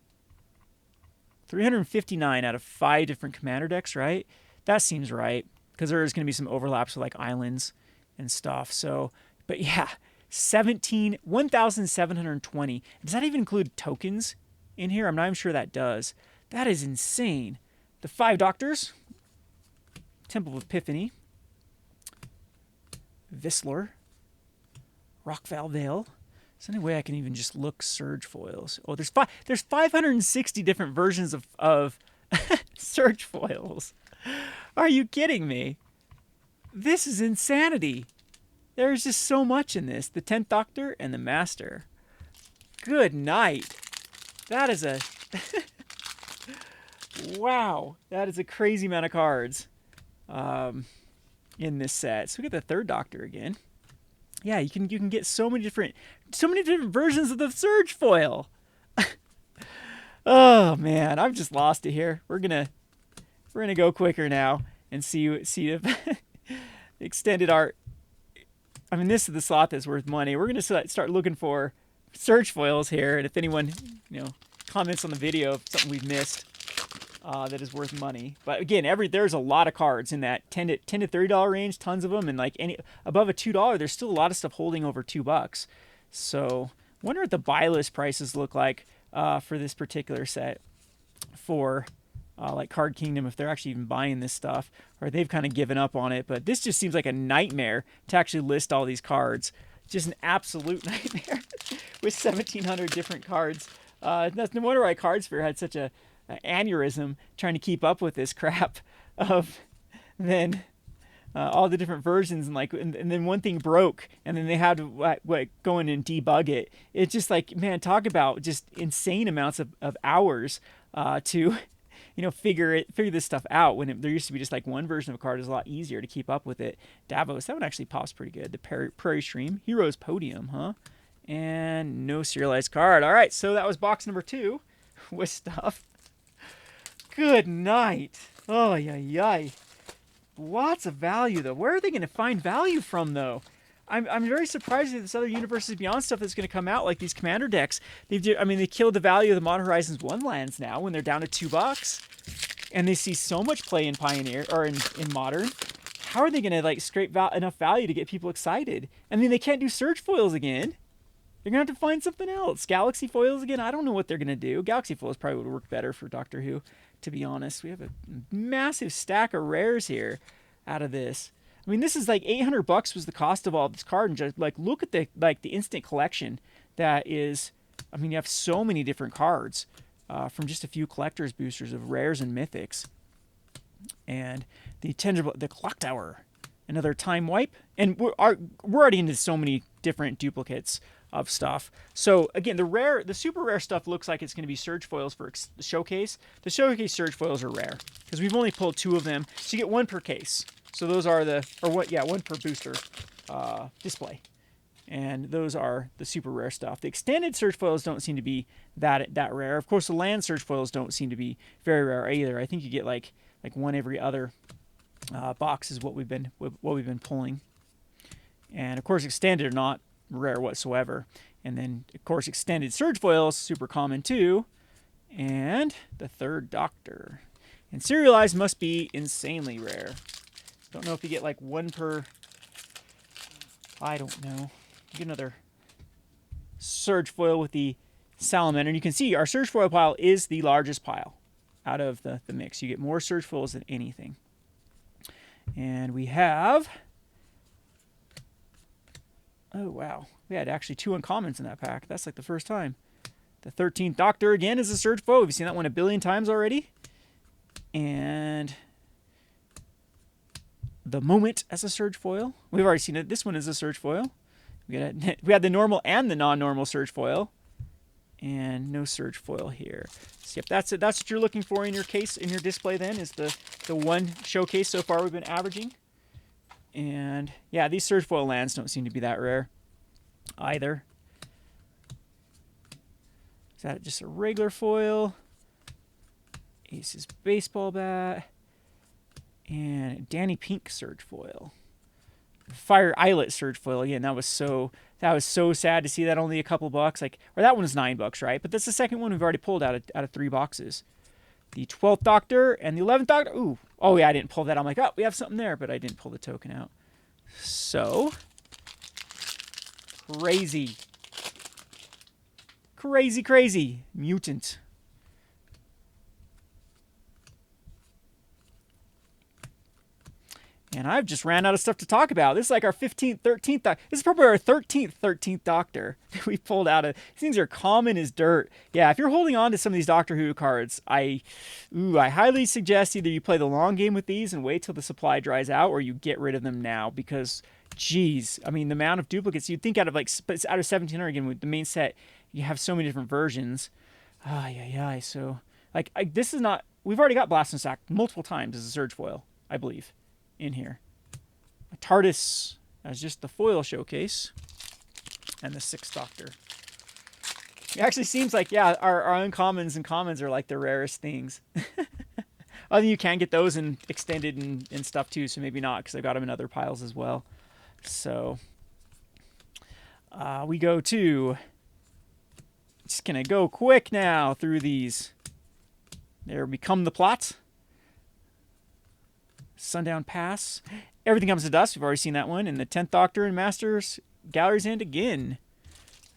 359 out of 5 different commander decks, right? That seems right because there's going to be some overlaps with like islands and stuff. So, but yeah, 1,720. Does that even include tokens in here? I'm not even sure that does. That is insane. The 5 Doctors, Temple of Epiphany, Vissler, Rockval Vale. Is there any way I can even just look Surge Foils? Oh, there's 560 different versions of Surge Foils. Are you kidding me? This is insanity. There's just so much in this. The 10th Doctor and the Master. Good night. That is a... wow. That is a crazy amount of cards in this set. So we get the 3rd Doctor again. Yeah, you can get so many different versions of the Surge Foil. Oh man, I've just lost it here. We're gonna go quicker now and see if extended art. I mean, this is the slot that's worth money. We're gonna start looking for Surge Foils here, and if anyone comments on the video of something we've missed that is worth money. But again, there's a lot of cards in that $10 to $30 range, tons of them, and like any above a $2, there's still a lot of stuff holding over $2. So, wonder what the buy list prices look like for this particular set for like Card Kingdom, if they're actually even buying this stuff, or they've kind of given up on it. But this just seems like a nightmare to actually list all these cards. Just an absolute nightmare with 1,700 different cards. That's no wonder why Cardsphere had such a aneurysm trying to keep up with this crap of then all the different versions and then one thing broke and then they had to go in and debug it. It's just like, man, talk about just insane amounts of hours to figure this stuff out when there used to be just like one version of a card. Is a lot easier to keep up with it. Davos, that one actually pops pretty good. The Prairie Stream, Heroes Podium, huh? And no serialized card. All right, so that was box number 2 with stuff. Good night. Oh, yay. Lots of value, though. Where are they going to find value from, though? I'm very surprised at this other Universes Beyond stuff that's going to come out, like these commander decks. They killed the value of the Modern Horizons 1 lands now when they're down to $2. And they see so much play in Pioneer, or in Modern. How are they going to scrape enough value to get people excited? I mean, they can't do Surge Foils again. They're going to have to find something else. Galaxy Foils again? I don't know what they're going to do. Galaxy Foils probably would work better for Doctor Who, to be honest. We have a massive stack of rares here out of this. I I mean, this is like $800 was the cost of all this card, and just like look at the instant collection that is. I mean, you have so many different cards from just a few collector's boosters of rares and mythics, and the clock tower, another time wipe, and we're already into so many different duplicates of stuff. So again, the super rare stuff looks like it's going to be surge foils for the showcase. The showcase surge foils are rare because we've only pulled 2 of them, so you get 1 per case. So those are one per booster display, and those are the super rare stuff. The extended surge foils don't seem to be that rare. Of course, the land surge foils don't seem to be very rare either. I think you get like 1 every other box is what we've been pulling, and of course, extended are not rare whatsoever. And then, of course, extended surge foils, super common too. And the third Doctor. And serialized must be insanely rare. Don't know if you get like 1 per... I don't know. You get another surge foil with the salamander. And you can see our surge foil pile is the largest pile out of the mix. You get more surge foils than anything. And we have... Oh, wow. We had actually 2 uncommons in that pack. That's like the first time. The 13th Doctor again is a surge foil. We've seen that one a billion times already. And the Moment as a surge foil. We've already seen it. This one is a surge foil. We had the normal and the non-normal surge foil. And no surge foil here. So yep, that's it. That's what you're looking for in your case, in your display then, is the 1 showcase so far we've been averaging. And yeah, these surge foil lands don't seem to be that rare either. Is that just a regular foil? Ace's baseball bat. And Danny Pink surge foil. Fire Eyelet surge foil. Again, that was so sad to see that only a couple bucks. Or that one was $9, right? But that's the second one we've already pulled out of 3 boxes. The 12th Doctor and the 11th Doctor. Ooh. Oh, yeah, I didn't pull that. I'm like, oh, we have something there, but I didn't pull the token out. So, crazy. Crazy. Mutant. And I've just ran out of stuff to talk about. This is like our 15th, 13th. This is probably our 13th Doctor that we pulled out of. These things are common as dirt. Yeah, if you're holding on to some of these Doctor Who cards, I highly suggest either you play the long game with these and wait till the supply dries out, or you get rid of them now because, geez, I mean, the amount of duplicates you'd think out of 1700 again with the main set, you have so many different versions. So this is not. We've already got Blast and Sack multiple times as a surge foil, I believe. In here. A TARDIS as just the foil showcase. And the 6th Doctor. It actually seems like, yeah, our uncommons and commons are like the rarest things. Although you can get those in extended and stuff too, so maybe not, because I got them in other piles as well. So, we go to... Just gonna go quick now through these. There become the plot. Sundown Pass. Everything Comes to Dust. We've already seen that one. And the 10th Doctor and Masters Gallery's End again.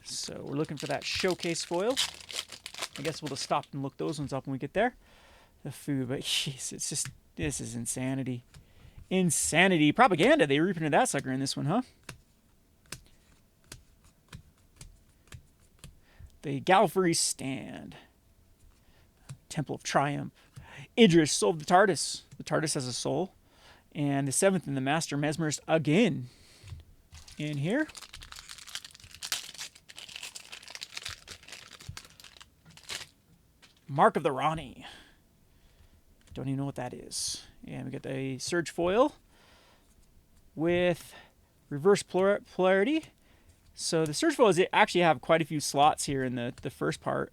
So we're looking for that showcase foil. I guess we'll just stop and look those ones up when we get there. The food, but jeez, it's just, this is insanity. Insanity. Propaganda. They reprinted that sucker in this one, huh? The Galfrey Stand. Temple of Triumph. Idris, Soul of the TARDIS. The TARDIS has a soul. And the 7th and the Master Mesmerist again. In here. Mark of the Rani. Don't even know what that is. And we got a Surge Foil with reverse polarity. So the Surge Foils actually have quite a few slots here in the first part.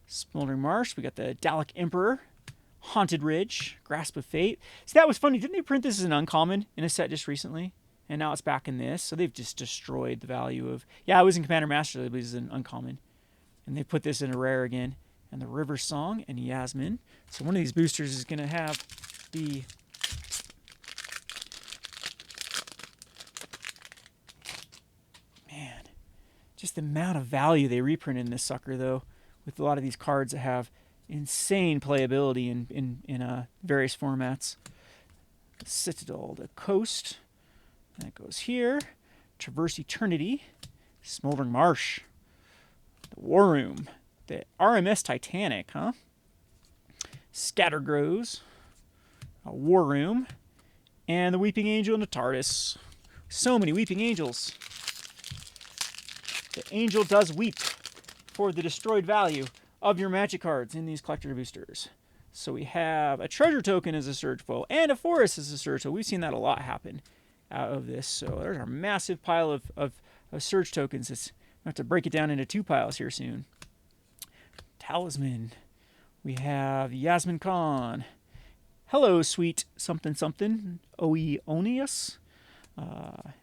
Smoldering Marsh. We got the Dalek Emperor. Haunted Ridge, Grasp of Fate. See, that was funny. Didn't they print this as an uncommon in a set just recently? And now it's back in this. So they've just destroyed the value of... Yeah, it was in Commander Master, I believe it was an uncommon. And they put this in a rare again. And the River Song and Yasmin. So one of these boosters is going to have the... Man. Just the amount of value they reprint in this sucker, though. With a lot of these cards that have... insane playability in various formats. The Citadel, the Coast, That goes here. Traverse Eternity. Smoldering Marsh. The War Room. The RMS Titanic, huh? Scattergrows. A War Room. And the Weeping Angel and the TARDIS. So many Weeping Angels. The angel does weep for the destroyed value of your magic cards in these collector boosters. So we have a treasure token as a surge foil and a forest as a surge foil. We've seen that a lot happen out of this. So there's our massive pile of surge tokens. I have to break it down into 2 piles here soon. Talisman. We have Yasmin Khan. Hello, sweet something something. Oeonius.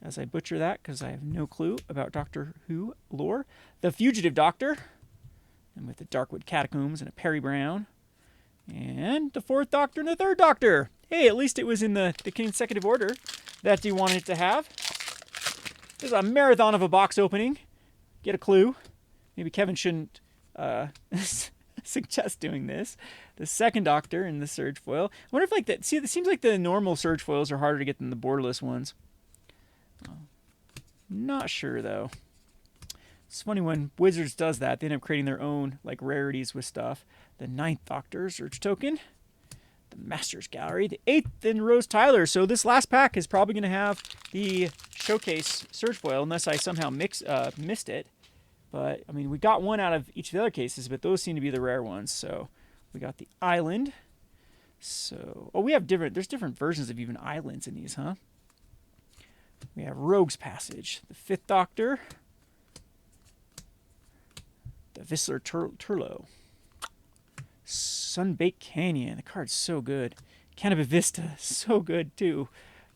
As I butcher that because I have no clue about Doctor Who lore. The Fugitive Doctor. And with the Darkwood Catacombs and a Perry Brown. And the 4th Doctor and the 3rd Doctor. Hey, at least it was in the consecutive order that you wanted to have. This is a marathon of a box opening. Get a clue. Maybe Kevin shouldn't suggest doing this. The 2nd Doctor in the surge foil. I wonder if like that. See, it seems like the normal surge foils are harder to get than the borderless ones. Not sure though. It's funny when Wizards does that, they end up creating their own like rarities with stuff. The 9th Doctor Surge Token. The Masters Gallery. The 8th in Rose Tyler. So this last pack is probably going to have the Showcase Surge Foil unless I somehow missed it. But, I mean, we got one out of each of the other cases, but those seem to be the rare ones. So we got the Island. So, oh, we have there's different versions of even islands in these, huh? We have Rogue's Passage. The 5th Doctor. The Whistler Turlo. Sunbaked Canyon. The card's so good. Canopy Vista. So good, too.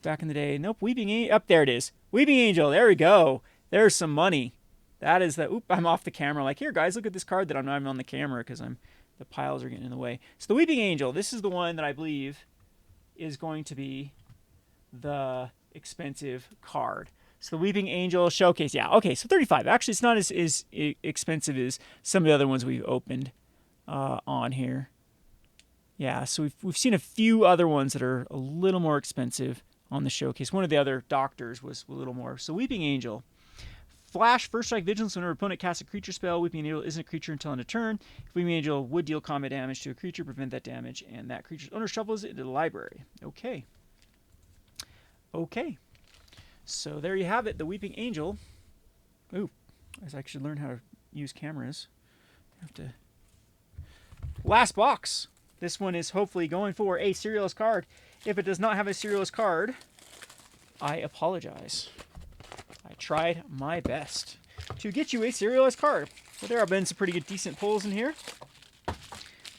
Back in the day. Nope. Weeping Angel. Up there it is. Weeping Angel. There we go. There's some money. That is the... Oop, I'm off the camera. Like, here, guys, look at this card that I'm not even on the camera because the piles are getting in the way. So the Weeping Angel. This is the one that I believe is going to be the expensive card. So the Weeping Angel Showcase. Yeah, okay, so 35. Actually, it's not as expensive as some of the other ones we've opened on here. Yeah, so we've seen a few other ones that are a little more expensive on the Showcase. One of the other Doctors was a little more. So Weeping Angel. Flash, First Strike Vigilance. When an opponent casts a creature spell, Weeping Angel isn't a creature until end of turn. If Weeping Angel would deal combat damage to a creature, prevent that damage, and that creature's owner shuffles it into the library. Okay. Okay. So there you have it, the Weeping Angel. Ooh, I actually learned how to use cameras. I have to... Last box. This one is hopefully going for a serialist card. If it does not have a serialist card, I apologize. I tried my best to get you a serialist card. Well, there have been some pretty good, decent pulls in here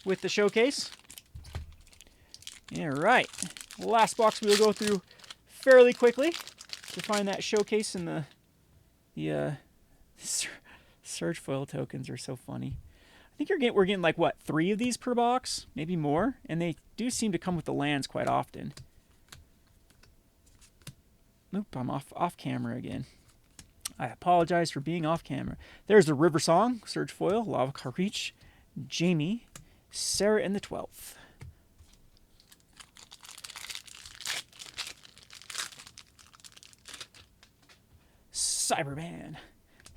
with the Showcase. All right. Last box we'll go through fairly quickly to find that Showcase, and the Surge Foil tokens are so funny. I think we're getting like, what, 3 of these per box? Maybe more? And they do seem to come with the lands quite often. Oop, I'm off camera again. I apologize for being off camera. There's the River Song, Surge Foil, Lava Car Reach, Jamie, Sarah and the 12th. Cyberman.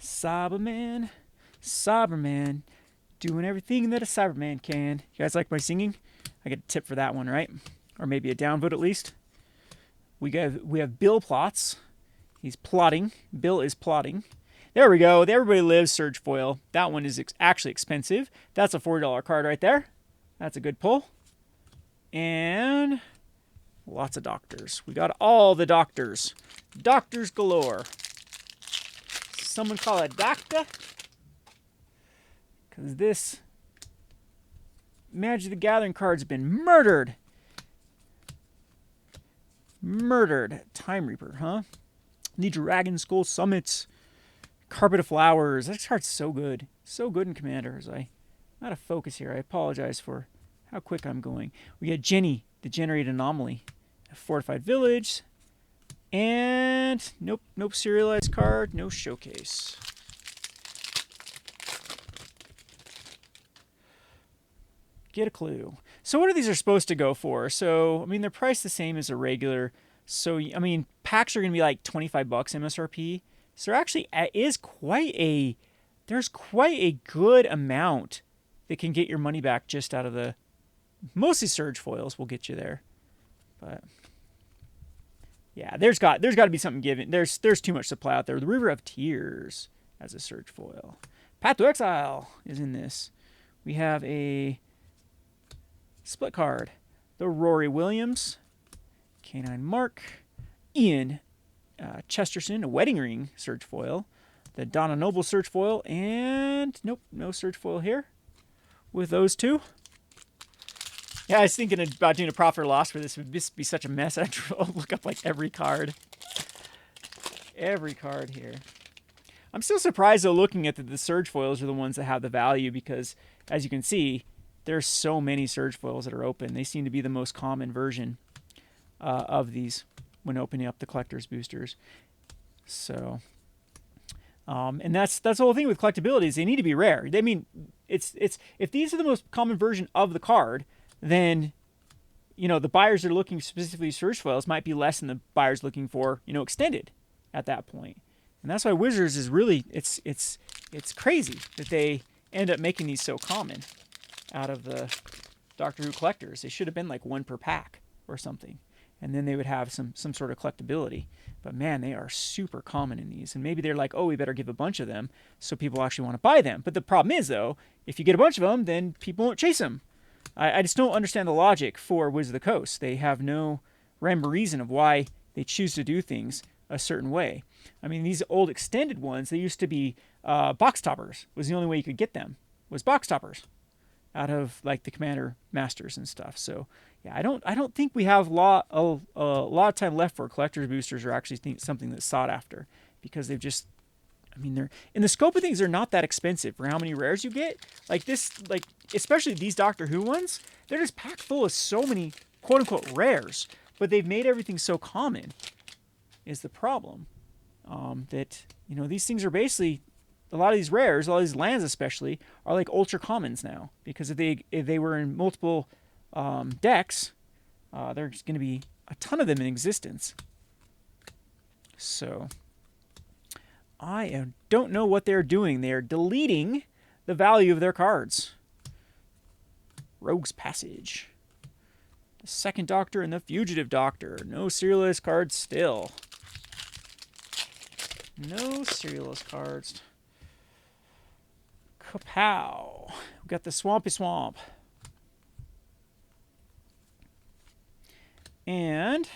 Cyberman. Cyberman. Doing everything that a Cyberman can. You guys like my singing? I get a tip for that one, right? Or maybe a downvote at least. We have Bill Plots. He's plotting. Bill is plotting. There we go. The Everybody Lives Surge Foil. That one is actually expensive. That's a $40 card right there. That's a good pull. And lots of Doctors. We got all the Doctors. Doctors galore. Someone call a doctor? Because this Magic the Gathering card's been murdered. Murdered. Time Reaper, huh? The Dragon Skull Summits. Carpet of Flowers. That card's so good. So good in Commander. I'm out of focus here. I apologize for how quick I'm going. We got Jenny, the Generated Anomaly. A Fortified Village. And nope, serialized card, no Showcase. Get a clue. So what are these supposed to go for? So, I mean, they're priced the same as a regular. So, I mean, packs are going to be like 25 bucks MSRP. So there actually is there's quite a good amount that can get your money back just out of the, mostly surge foils will get you there. But yeah, there's got to be something given. There's too much supply out there. The River of Tears as a surge foil. Path to Exile is in this. We have a split card. The Rory Williams, Canine Mark, Ian Chesterton, a Wedding Ring surge foil, the Donna Noble surge foil, and nope, no surge foil here with those two. Yeah, I was thinking about doing a profit or loss for this. It would just be such a mess. I'd look up like every card. Every card here. I'm still surprised though, looking at the surge foils are the ones that have the value, because as you can see, there's so many surge foils that are open. They seem to be the most common version of these when opening up the collector's boosters. So, and that's the whole thing with collectability, is they need to be rare. I mean, it's if these are the most common version of the card, then the buyers that are looking specifically surge foils might be less than the buyers looking for extended at that point. And that's why Wizards is really it's crazy that they end up making these so common out of the Doctor Who collectors. They should have been like one per pack or something, and then they would have some sort of collectability. But man, they are super common in these, and maybe they're like, oh, we better give a bunch of them so people actually want to buy them. But the problem is, though, if you get a bunch of them, then people won't chase them. I just don't understand the logic for Wizards of the Coast. They have no rhyme or reason of why they choose to do things a certain way. I mean, these old extended ones, they used to be box toppers. Was the only way you could get them, was box toppers out of like the Commander Masters and stuff. So yeah, I don't think we have a lot of time left for collector's boosters, or actually something that's sought after, because they've just, I mean, they're in the scope of things, they're not that expensive for how many rares you get. Like this, like especially these Doctor Who ones, they're just packed full of so many quote unquote rares, but they've made everything so common. Is the problem that these things are basically, a lot of these rares, a lot of these lands especially, are like ultra commons now, because if they were in multiple decks, there's going to be a ton of them in existence. So I don't know what they're doing. They're deleting the value of their cards. Rogue's Passage, the Second Doctor and the Fugitive Doctor. No serialist cards still. No serialist cards. Kapow. We got the Swampy Swamp. And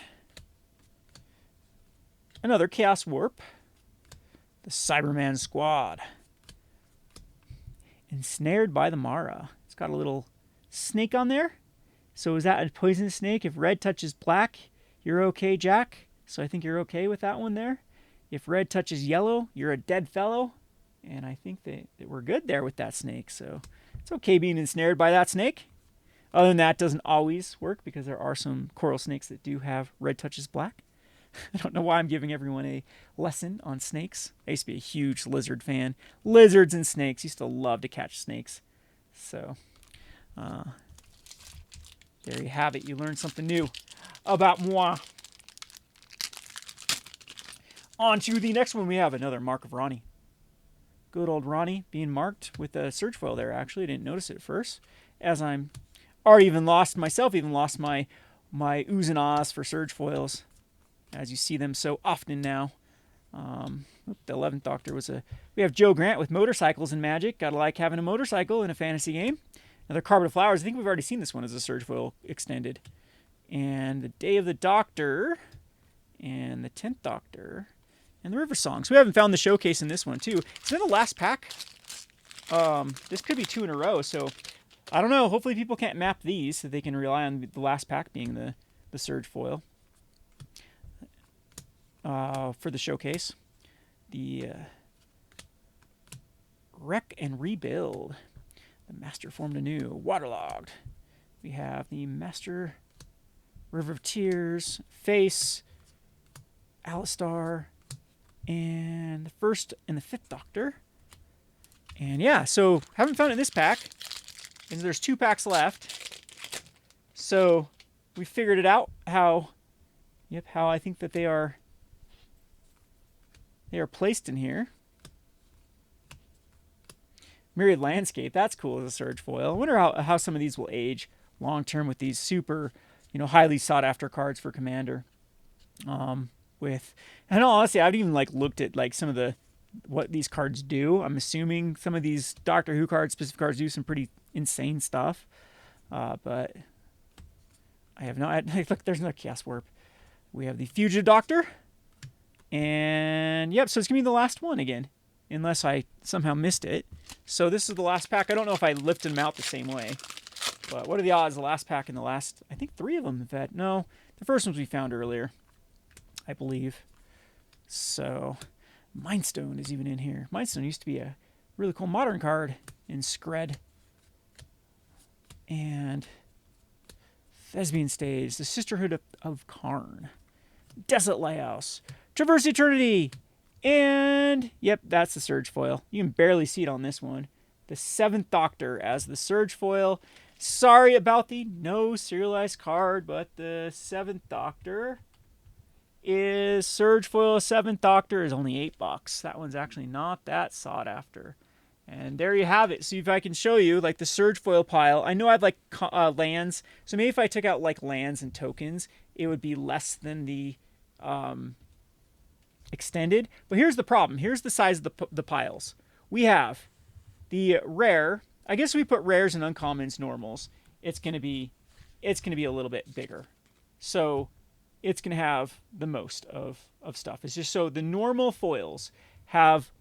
another Chaos Warp. The Cyberman Squad. Ensnared by the Mara. It's got a little snake on there. So is that a poisonous snake? If red touches black, you're okay, Jack. So I think you're okay with that one there. If red touches yellow, you're a dead fellow. And I think that we're good there with that snake. So it's okay being ensnared by that snake. Other than that, it doesn't always work, because there are some coral snakes that do have red touches black. I don't know why I'm giving everyone a lesson on snakes. I used to be a huge lizard fan. Lizards and snakes. Used to love to catch snakes. So there you have it. You learned something new about moi. On to the next one. We have another Mark of Ronnie. Good old Ronnie being marked with a surge foil there. Actually, I didn't notice it at first, as I'm already even lost my oohs and ahs for surge foils, as you see them so often now. The 11th Doctor was we have Joe Grant with motorcycles and magic. Gotta like having a motorcycle in a fantasy game. Another Carpet of Flowers. I think we've already seen this one as a surge foil extended. And the Day of the Doctor, and the 10th Doctor, and the River Song. So we haven't found the showcase in this one too. It's in the last pack. This could be 2 in a row. So I don't know. Hopefully people can't map these, so they can rely on the last pack being the surge foil for the showcase. The Wreck and Rebuild. The Master Formed Anew. Waterlogged. We have the Master, River of Tears, Face, Alistar, and the 1st and the 5th Doctor. And yeah, so haven't found it in this pack. And there's 2 packs left. So we figured it out how I think that they are They are placed in here. Myriad Landscape, that's cool as a surge foil. I wonder how some of these will age long term with these super, highly sought after cards for Commander. And honestly, I haven't even looked at some of the what these cards do. I'm assuming some of these Doctor Who cards, specific cards, do some pretty insane stuff. But I have no. Look, there's no Chaos Warp. We have the Fugitive Doctor, and yep. So it's gonna be the last one again, unless I somehow missed it. So this is the last pack. I don't know if I lifted them out the same way, but what are the odds? The last pack and the last, I think 3 of them have had. No, the first ones we found earlier, I believe. So Mind Stone is even in here. Mind Stone used to be a really cool modern card in Scred. And Thespian Stage, the Sisterhood of Karn, Desolate Lighthouse, Traverse Eternity, and yep, that's the Surge foil. You can barely see it on this one. The 7th Doctor as the Surge foil. Sorry about the no serialized card, but the 7th Doctor is Surge foil. 7th Doctor is only $8. That one's actually not that sought after. And there you have it. So if I can show you the Surge foil pile, I know I have lands. So maybe if I took out lands and tokens, it would be less than the extended. But here's the problem. Here's the size of the piles. We have the rare. I guess we put rares and uncommons normals. It's gonna be a little bit bigger. So it's gonna have the most of stuff. It's just so the normal foils have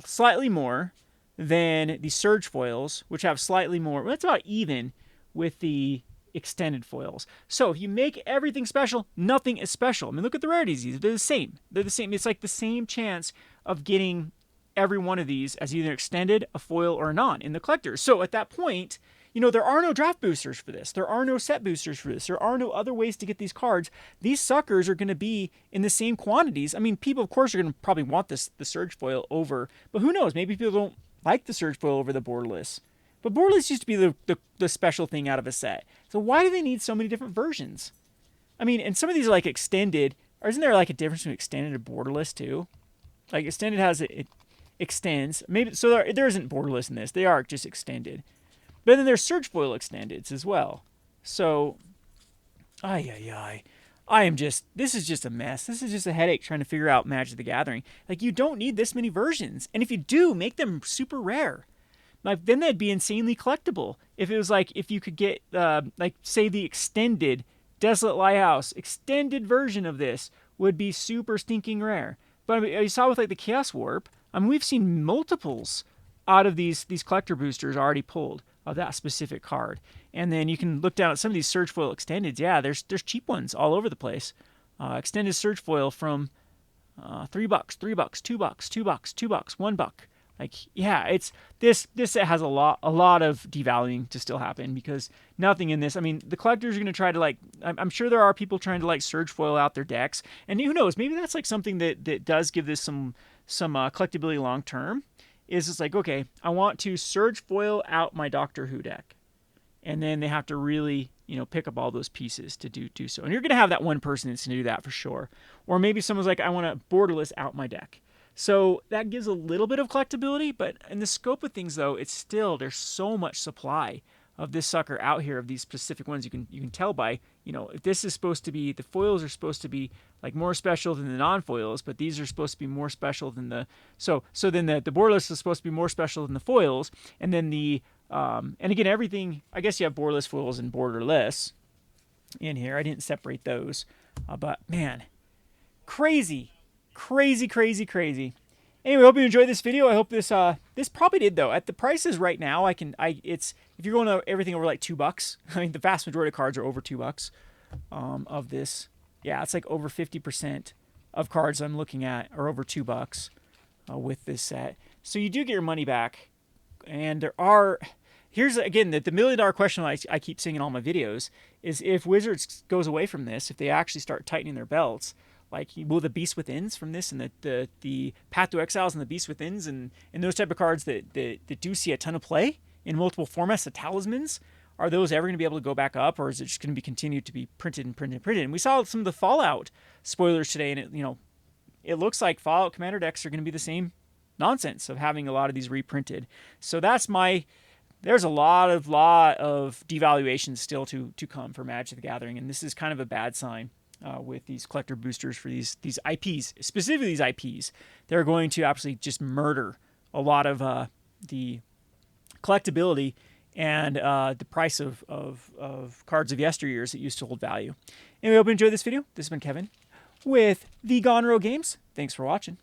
slightly more than the Surge foils, which have slightly more. Well, that's about even with the extended foils. So if you make everything special, nothing is special. I mean, look at the rarities. They're the same. They're the same. It's like the same chance of getting every one of these as either extended, a foil, or a non in the collectors. So at that point, there are no draft boosters for this. There are no set boosters for this. There are no other ways to get these cards. These suckers are going to be in the same quantities. I mean, people, of course, are going to probably want the Surge foil over, but who knows? Maybe people don't like the Surge foil over the borderless. But borderless used to be the special thing out of a set. So why do they need so many different versions? I mean, and some of these are extended. Or isn't there a difference between extended and borderless too? Extended has it extends. Maybe so there isn't borderless in this. They are just extended. But then there's Surge foil extendeds as well. So, this is just a mess. This is just a headache trying to figure out Magic the Gathering. You don't need this many versions. And if you do, make them super rare. Then they'd be insanely collectible. If it was if you could get, say the extended Desolate Lighthouse, extended version of this would be super stinking rare. But you saw with the Chaos Warp, we've seen multiples out of these collector boosters already pulled of that specific card. And then you can look down at some of these Surge foil extendeds. Yeah, there's cheap ones all over the place. Extended Surge foil from $3, $2, $2, $2, $2, $1. It's this set has a lot of devaluing to still happen because nothing in this. I mean, the collectors are going to try to I'm sure there are people trying to Surge foil out their decks, and who knows, maybe that's something that does give this some collectability long term. Is it's okay, I want to Surge foil out my Doctor Who deck, and then they have to really pick up all those pieces to do so. And you're going to have that one person that's going to do that for sure. Or maybe someone's I want to borderless out my deck. So that gives a little bit of collectability, but in the scope of things, though, it's still, there's so much supply of this sucker out here, of these specific ones. You can tell by, if this is supposed to be, the foils are supposed to be more special than the non-foils, but these are supposed to be more special than the, so then the borderless is supposed to be more special than the foils, and then the, and again, everything, I guess you have borderless foils and borderless in here. I didn't separate those, but man, crazy. Anyway, hope you enjoyed this video. I hope this probably did though. At the prices right now, it's if you're going to everything over $2, I mean the vast majority of cards are over $2 of this. Yeah, it's over 50% of cards I'm looking at are over $2 with this set. So you do get your money back. And here's again the $1 million question I keep saying in all my videos is if Wizards goes away from this, if they actually start tightening their belts. Will the Beast Withins from this and the Path to Exiles and the Beast Withins and those type of cards that do see a ton of play in multiple formats, the talismans, are those ever going to be able to go back up, or is it just going to be continued to be printed? And we saw some of the Fallout spoilers today, and it looks like Fallout Commander decks are going to be the same nonsense of having a lot of these reprinted. So there's a lot of devaluations still to come for Magic the Gathering, and this is kind of a bad sign with these collector boosters for these IPs, specifically these IPs. They're going to absolutely just murder a lot of the collectability and the price of cards of yesteryears that used to hold value. Anyway, I hope you enjoyed this video. This has been Kevin with the Gonro Games. Thanks for watching.